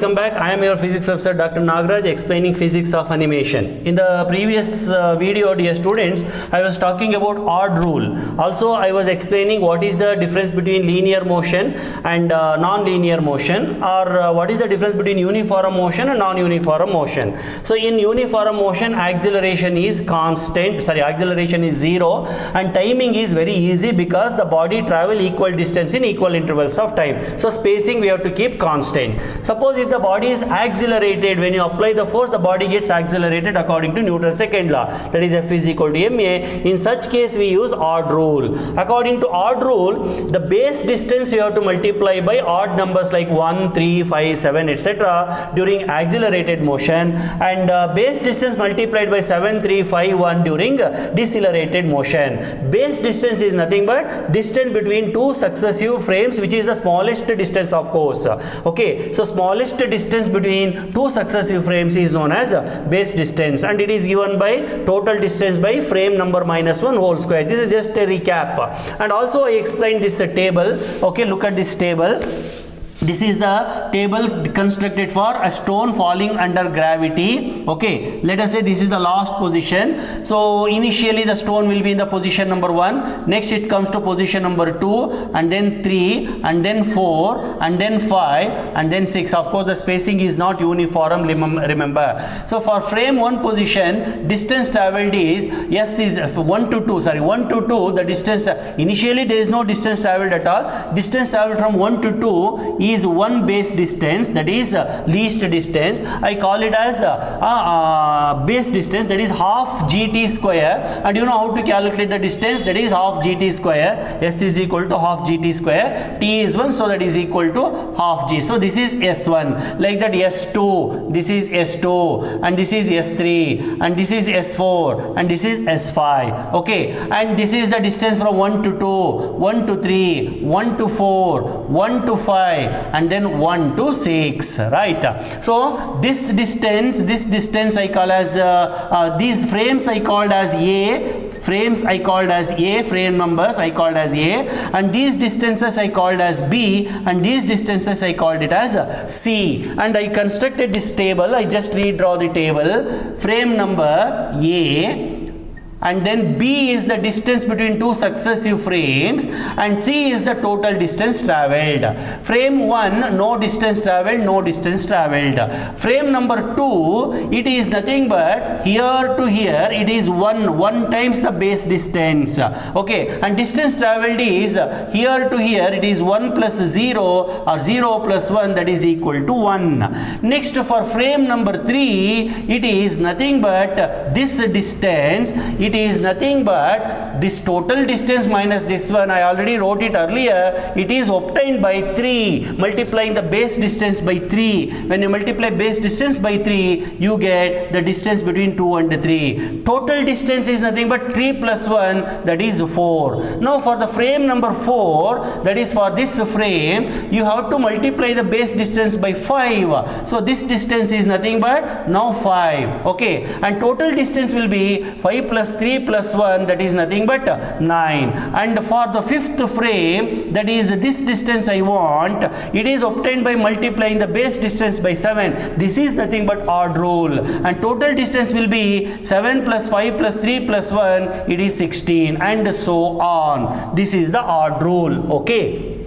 welcome back. I am your physics professor Dr. Nagaraj, explaining physics of animation. In the previous video, dear students, I was talking about odd rule. Also, I was explaining what is the difference between linear motion and non-linear motion, or what is the difference between uniform motion and non-uniform motion. So in uniform motion, acceleration is constant, acceleration is 0, and timing is very easy because the body travel equal distance in equal intervals of time. So spacing we have to keep constant. Suppose if the body is accelerated, when you apply the force, the body gets accelerated according to Newton's second law, that is F is equal to ma. In such case we use odd rule. According to odd rule, the base distance you have to multiply by odd numbers like 1, 3, 5, 7, etc. during accelerated motion, and base distance multiplied by 7, 3, 5, 1 during decelerated motion. Base distance is nothing but distance between two successive frames, which is the smallest distance, of course. Okay, so smallest distance between two successive frames is known as base distance, and it is given by total distance by frame number minus 1 whole square. This is just a recap. And also I explained this table. Okay, look at this table. This is the table constructed for a stone falling under gravity. Okay, let us say this is the last position. So initially the stone will be in the position number 1, next it comes to position number 2, and then 3, and then 4, and then 5, and then 6. Of course the spacing is not uniform, remember. So for frame 1 position, distance traveled is S is 1 to 2, the distance, initially there is no distance traveled at all. Distance traveled from 1 to 2 is one base distance, that is least distance. I call it as base distance, that is half gt square, and you know how to calculate the distance, that is half gt square. S is equal to half gt square, t is 1, so that is equal to half g. So this is S1, like that S2, this is S2, and this is S3, and this is S4, and this is S5. Okay, and this is the distance from 1 to 2, 1 to 3, 1 to 4, 1 to 5, and then 1 to 6, right? So this distance I call as these frames I called as A, frames I called as A, frame numbers I called as A, and these distances I called as B, and these distances I called it as C. And I constructed this table. I just redraw the table. Frame number A, and then B is the distance between two successive frames, and C is the total distance traveled. Frame 1, no distance traveled, no distance traveled. Frame number 2, it is nothing but here to here, it is 1 times the base distance. Okay, and distance traveled is here to here, it is 1 plus 0, or 0 plus 1, that is equal to 1. Next, for frame number 3, it is nothing but this distance, it is nothing but this total distance minus this one. I already wrote it earlier. It is obtained by 3, multiplying the base distance by 3. When you multiply base distance by 3, you get the distance between 2 and 3. Total distance is nothing but 3 plus 1, that is 4. Now for the frame number 4, that is for this frame, you have to multiply the base distance by 5. So this distance is nothing but now 5. Okay, and total distance will be 5 plus 3 plus 1, that is nothing but 9. And for the fifth frame, that is this distance I want, it is obtained by multiplying the base distance by 7. This is nothing but odd rule, and total distance will be 7 plus 5 plus 3 plus 1, it is 16, and so on. This is the odd rule. Okay,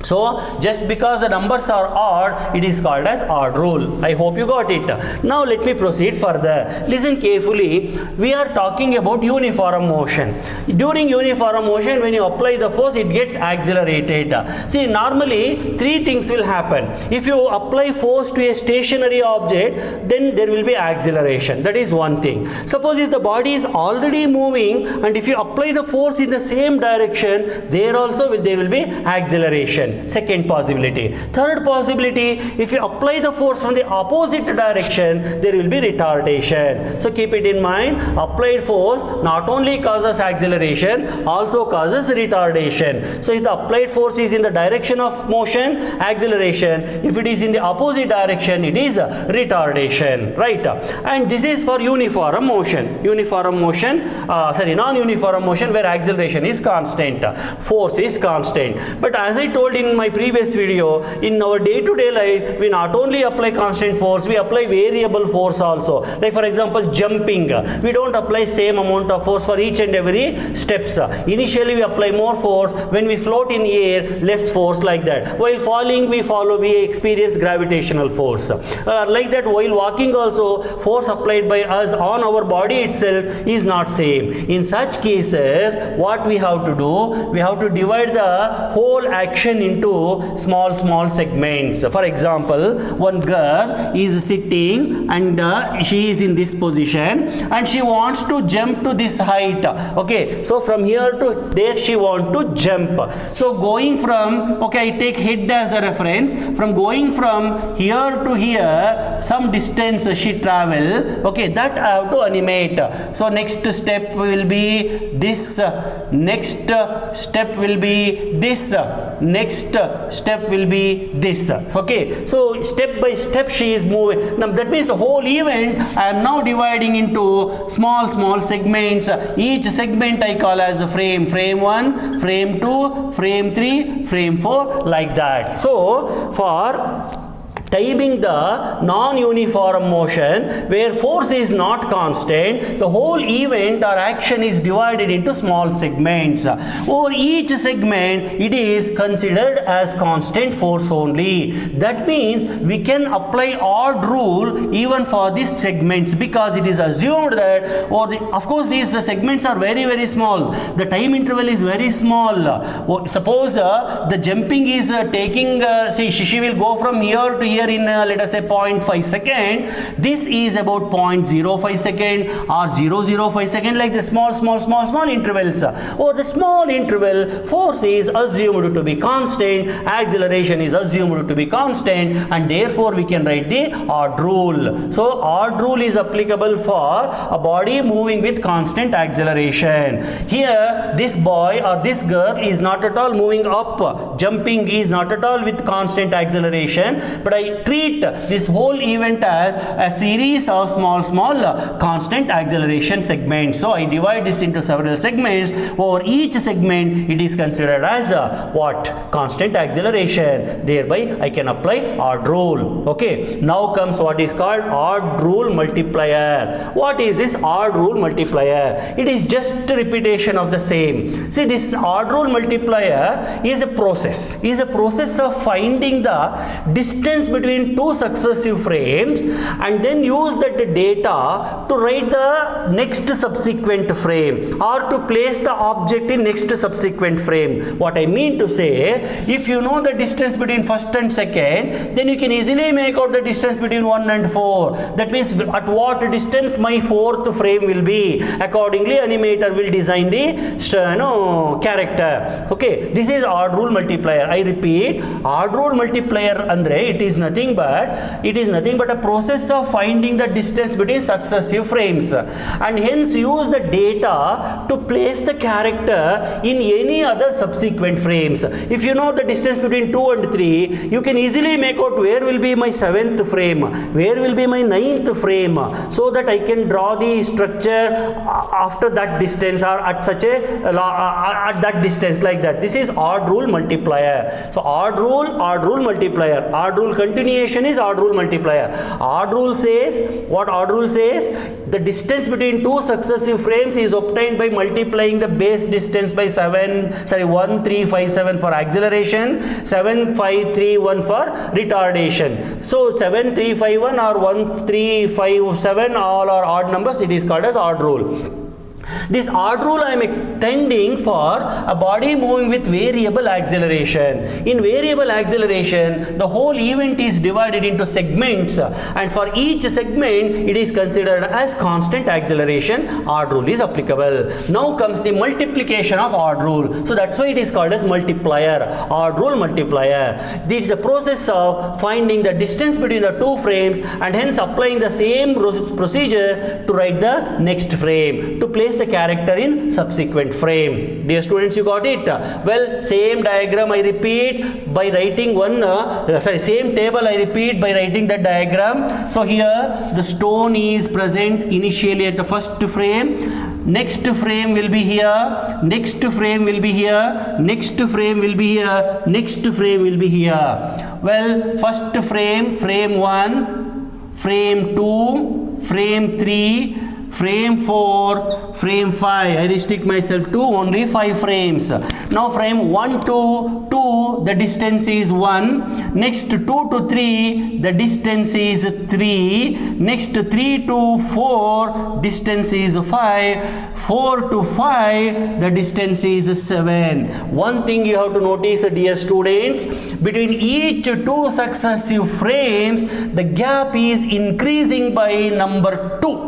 so just because the numbers are odd, it is called as odd rule. I hope you got it. Now let me proceed further. Listen carefully. We are talking about uniform motion. During uniform motion, when you apply the force, it gets accelerated. See, normally 3 things will happen. If you apply force to a stationary object, then there will be acceleration. That is one thing. Suppose if the body is already moving, and if you apply the force in the same direction, there also there will be acceleration. Second possibility. Third possibility, if you apply the force from the opposite direction, there will be retardation. So keep it in mind, applied force not only causes acceleration, also causes retardation. So if the applied force is in the direction of motion, acceleration. If it is in the opposite direction, it is retardation, right? And this is for uniform motion. Non-uniform motion, where acceleration is constant, force is constant. But as I told in my previous video, in our day-to-day life, we not only apply constant force, we apply variable force also. Like for example, jumping, we don't apply same amount of force for each and every steps. Initially we apply more force, when we float in air, less force, like that. While falling, we experience gravitational force. Like that, while walking also, force applied by us on our body itself is not same. In such cases, what we have to do, we have to divide the whole action into small segments. For example, one girl is sitting and she is in this position and she wants to jump to this height. Okay, so from here to there she wants to jump. So going from, okay, I take head as a reference, from going from here to here, some distance she travel, okay, that I have to animate. So next step will be this, next step will be this, next step will be this. Okay, so step by step she is moving. Now that means the whole event I am now dividing into small segments. Each segment I call as a frame. Frame 1, frame 2, frame 3, frame 4, like that. So for timing the non-uniform motion where force is not constant, the whole event or action is divided into small segments. Over each segment, it is considered as constant force only. That means we can apply odd rule even for these segments, because it is assumed that, of course these segments are very small. The time interval is very small. Suppose the jumping is taking, she will go from here to here in let us say 0.5 second. This is about 0.05 second or 0.05 second, like the small intervals. Over the small interval, force is assumed to be constant, acceleration is assumed to be constant, and therefore we can write the odd rule. So odd rule is applicable for a body moving with constant acceleration. Here this boy or this girl is not at all moving up, jumping is not at all with constant acceleration, but I treat this whole event as a series of small constant acceleration segments. So I divide this into several segments. Over each segment it is considered as what? Constant acceleration. Thereby I can apply odd rule. Okay, now comes what is called odd rule multiplier. What is this odd rule multiplier? It is just a repetition of the same. See, this odd rule multiplier is a process of finding the distance between two successive frames and then use that data to write the next subsequent frame or to place the object in next subsequent frame. What I mean to say, if you know the distance between first and second, then you can easily make out the distance between 1 and 4. That means at what distance my fourth frame will be. Accordingly, animator will design the character. Okay, this is odd rule multiplier. I repeat, odd rule multiplier andre it is nothing but a process of finding the distance between successive frames, and hence use the data to place the character in any other subsequent frames. If you know the distance between 2 and 3, you can easily make out where will be my 7th frame, where will be my 9th frame, so that I can draw the structure after that distance or at such a at that distance, like that. This is odd rule multiplier. So odd rule multiplier. Odd rule continuation is odd rule multiplier. Odd rule says, what odd rule says? The distance between two successive frames is obtained by multiplying the base distance by 1357 for acceleration, 7531 for retardation. So 7351 or 1357 all are odd numbers. It is called as odd rule. This odd rule I am extending for a body moving with variable acceleration. In variable acceleration, the whole event is divided into segments, and for each segment it is considered as constant acceleration. Odd rule is applicable. Now comes the multiplication of odd rule. So that's why it is called as multiplier. Odd rule multiplier. This is a process of finding the distance between the two frames and hence applying the same procedure to write the next frame. To place behaves the character in subsequent frame. Dear students, you got it? Well, same diagram I repeat by writing same table I repeat by writing the diagram. So here the stone is present initially at the first frame. Next frame will be here, next frame will be here, next frame will be here, next frame will be here. Well, first frame, frame 1, frame 2, frame 3, frame 4, frame 5. I restrict myself to only 5 frames. Now frame 1 to 2, the distance is 1. Next 2 to 3, the distance is 3. Next 3 to 4, distance is 5. 4 to 5, the distance is 7. One thing you have to notice, dear students, between each 2 successive frames, the gap is increasing by number 2.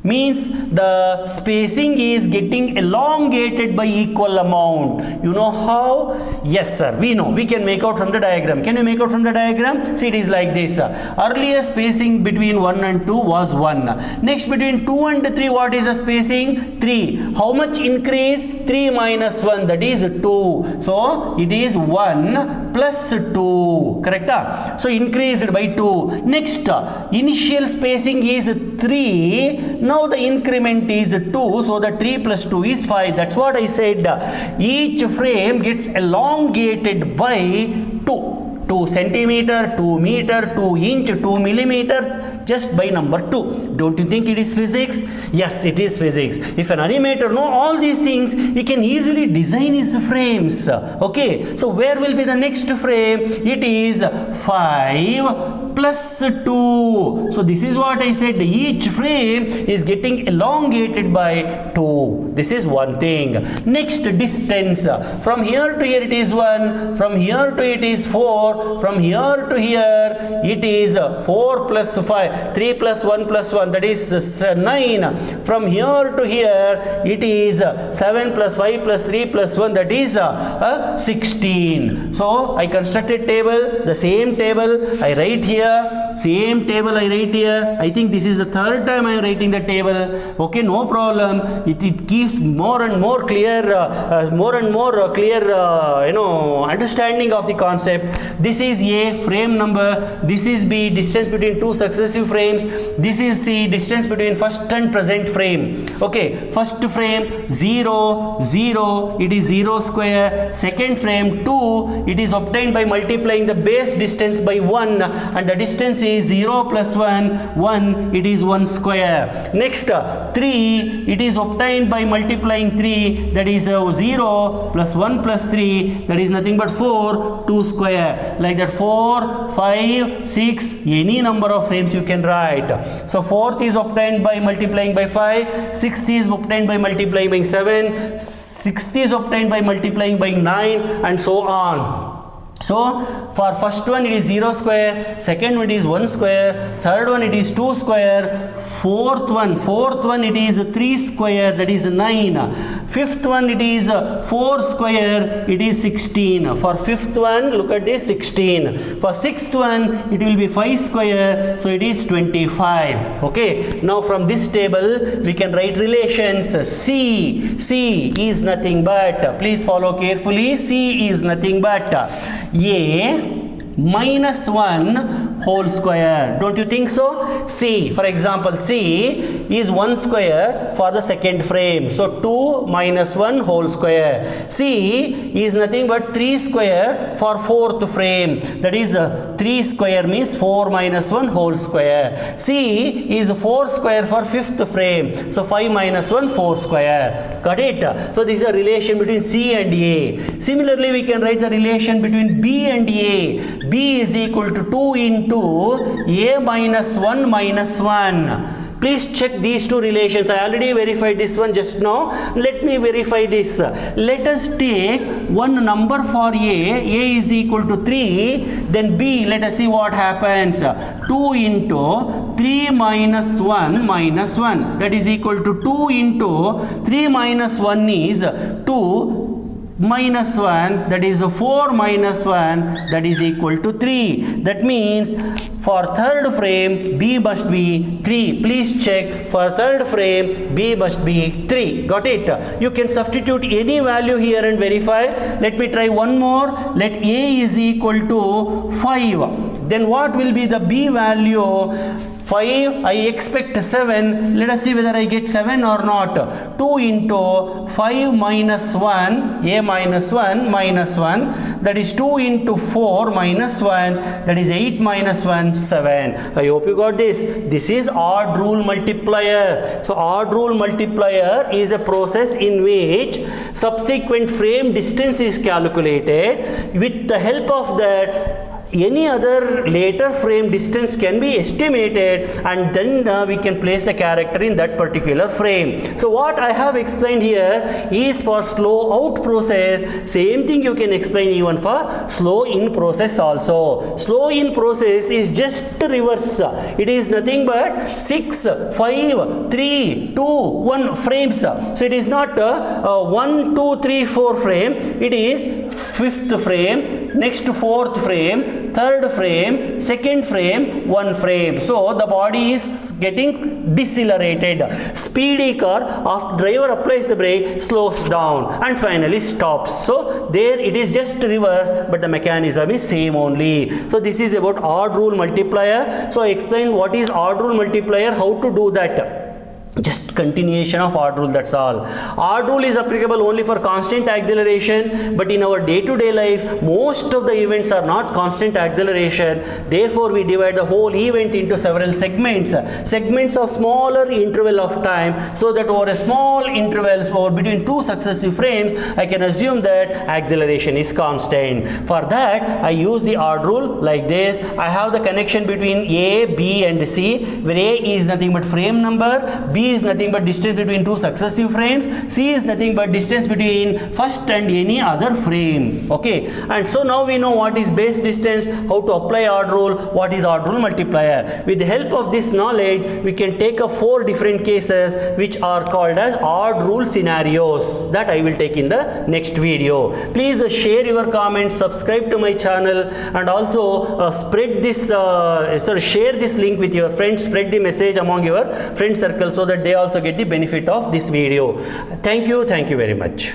Means the spacing is getting elongated by equal amount. You know how? Yes sir, we know. We can make out from the diagram. Can you make out from the diagram? See, it is like this. Earlier spacing between 1 and 2 was 1. Next between 2 and 3, what is the spacing? 3. How much increase? 3 minus 1, that is 2. So it is 1 plus 2. Correct? So increased by 2. Next, initial spacing is 3. Now the increment is 2, so the 3 plus 2 is 5. That's what I said. Each frame gets elongated by 2. 2 centimeter, 2 meter, 2 inch, 2 millimeter, just by number 2. Don't you think it is physics? Yes, it is physics. If an animator know all these things, he can easily design his frames. Okay, so where will be the next frame? It is 5 plus 2. So this is what I said. Each frame is getting elongated by 2. This is one thing. Next, distance. From here to here it is 1. From here to it is 4. From here to here it is 4 plus 5. 3 plus 1 plus 1, that is 9. From here to here it is 7 plus 5 plus 3 plus 1, that is 16. So I constructed table, the same table I write here, same table I write here. I think this is the third time I am writing the table. Okay, no problem. It gives more and more clear, understanding of the concept. This is A, frame number. This is B, distance between 2 successive frames. This is C, distance between first and present frame. Okay, first frame 0, 0, it is 0 square. Second frame 2, it is obtained by multiplying the base distance by 1, and the distance is 0 plus 1, 1, it is 1 square. Next 3, it is obtained by multiplying 3, that is 0 plus 1 plus 3, that is nothing but 4, 2 square. Like that 4, 5, 6, any number of frames you can write. So 4th is obtained by multiplying by 5, 6th is obtained by multiplying by 7, 6th is obtained by multiplying by 9, and so on. So for first one it is 0 square, second one it is 1 square, third one it is 2 square, fourth one it is 3 square, that is 9, fifth one it is 4 square, it is 16. For fifth one, look at this, 16. For sixth one it will be 5 square, so it is 25. Okay, now from this table we can write relations. C is nothing but, please follow carefully, C is nothing but A minus 1 whole square. Don't you think so? C, for example, C is 1 square for the second frame. So 2 minus 1 whole square. C is nothing but 3 square for fourth frame. That is 3 square means 4 minus 1 whole square. C is 4 square for fifth frame. So 5 minus 1 4 square. Got it? So this is a relation between C and A. Similarly, we can write the relation between B and A. B is equal to 2 into A minus 1 minus 1. Please check these two relations. I already verified this one just now. Let me verify this. Let us take one number for A is equal to 3. Then B, let us see what happens. 2 into 3 minus 1 minus 1. That is equal to 2 into 3 minus 1 is 2. minus 1, that is 4 minus 1, that is equal to 3. That means for third frame B must be 3. Please check, for third frame B must be 3. Got it? You can substitute any value here and verify. Let me try one more. Let A is equal to 5. Then what will be the B value? 5, I expect 7. Let us see whether I get 7 or not. 2 into 5 minus 1, A minus 1 minus 1, that is 2 into 4 minus 1, that is 8 minus 1, 7. I hope you got this. This is odd rule multiplier. So odd rule multiplier is a process in which subsequent frame distance is calculated. With the help of that, any other later frame distance can be estimated, and then we can place the character in that particular frame. So what I have explained here is for slow out process. Same thing you can explain even for slow in process also. Slow in process is just reverse. It is nothing but 6, 5, 3, 2, 1 frames. So it is not 1, 2, 3, 4 frame. It is 5th frame, next 4th frame, third frame, second frame, 1 frame. So the body is getting decelerated. Speedy car, after driver applies the brake, slows down and finally stops. So there it is just reverse, but the mechanism is same only. So this is about odd rule multiplier. So I explained what is odd rule multiplier, how to do that. Just continuation of odd rule, that's all. Odd rule is applicable only for constant acceleration, but in our day-to-day life most of the events are not constant acceleration. Therefore we divide the whole event into several segments of smaller interval of time, so that over a small intervals or between two successive frames I can assume that acceleration is constant. For that I use the odd rule like this. I have the connection between A, B and C, where A is nothing but frame number, B is nothing but distance between two successive frames, C is nothing but distance between first and any other frame. Okay, and so now we know what is base distance, how to apply odd rule, what is odd rule multiplier. With the help of this knowledge we can take up 4 different cases which are called as odd rule scenarios, that I will take in the next video. Please share your comments, subscribe to my channel, and also spread this share this link with your friends, spread the message among your friend circle so that they also get the benefit of this video. Thank you very much.